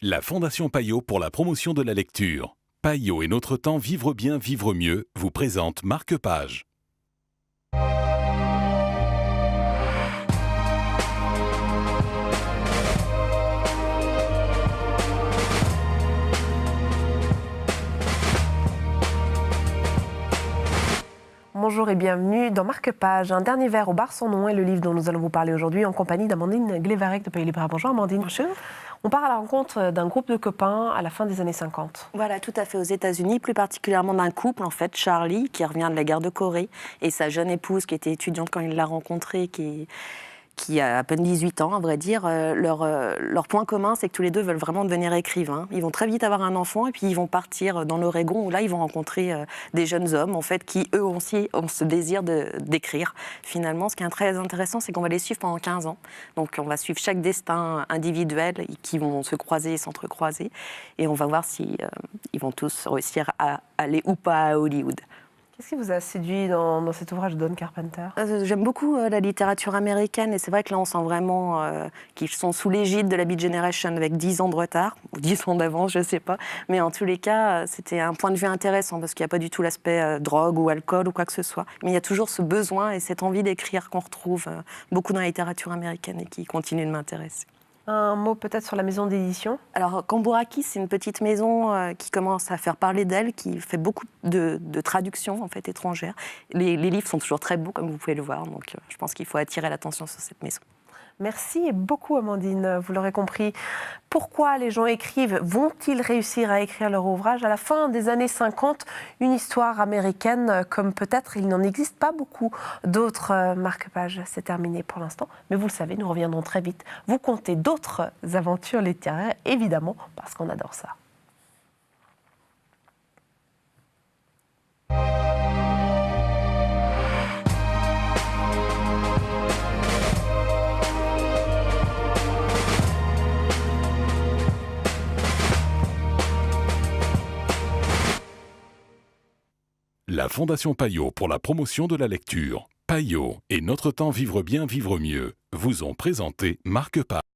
La Fondation Payot pour la promotion de la lecture. Payot et Notre Temps Vivre bien, vivre mieux vous présente Marque-Page. Bonjour et bienvenue dans Marque-Page. Un dernier verre au bar sans nom est le livre dont nous allons vous parler aujourd'hui en compagnie d'Amandine Glévarec de Pays Libre. Bonjour Amandine. Bonjour. On part à la rencontre d'un groupe de copains à la fin des années 50. Voilà, tout à fait, aux États-Unis, plus particulièrement d'un couple, en fait, Charlie, qui revient de la guerre de Corée, et sa jeune épouse, qui était étudiante quand il l'a rencontrée, qui a à peine 18 ans, à vrai dire. Leur point commun, c'est que tous les deux veulent vraiment devenir écrivains. Ils vont très vite avoir un enfant, et puis ils vont partir dans l'Oregon, où là, ils vont rencontrer des jeunes hommes, en fait, qui, eux aussi, ont ce désir d'écrire. Finalement, ce qui est très intéressant, c'est qu'on va les suivre pendant 15 ans. Donc, on va suivre chaque destin individuel, qui vont se croiser et s'entrecroiser. Et on va voir si ils vont tous réussir à aller ou pas à Hollywood. Qu'est-ce qui vous a séduit dans cet ouvrage de Don Carpenter ? J'aime beaucoup la littérature américaine, et c'est vrai que là on sent vraiment qu'ils sont sous l'égide de la Beat Generation avec 10 ans de retard, ou 10 ans d'avance, je ne sais pas. Mais en tous les cas, c'était un point de vue intéressant parce qu'il n'y a pas du tout l'aspect drogue ou alcool ou quoi que ce soit. Mais il y a toujours ce besoin et cette envie d'écrire qu'on retrouve beaucoup dans la littérature américaine et qui continue de m'intéresser. Un mot peut-être sur la maison d'édition ? Alors, Cambourakis, c'est une petite maison qui commence à faire parler d'elle, qui fait beaucoup de traductions en fait, étrangères. Les livres sont toujours très beaux, comme vous pouvez le voir, donc je pense qu'il faut attirer l'attention sur cette maison. Merci beaucoup Amandine, vous l'aurez compris. Pourquoi les gens écrivent ? Vont-ils réussir à écrire leur ouvrage ? À la fin des années 50, une histoire américaine, comme peut-être il n'en existe pas beaucoup d'autres marque-pages. C'est terminé pour l'instant, mais vous le savez, nous reviendrons très vite. Vous comptez d'autres aventures littéraires, évidemment, parce qu'on adore ça. La Fondation Payot pour la promotion de la lecture. Payot et Notre Temps Vivre bien, vivre mieux vous ont présenté Marque-Page.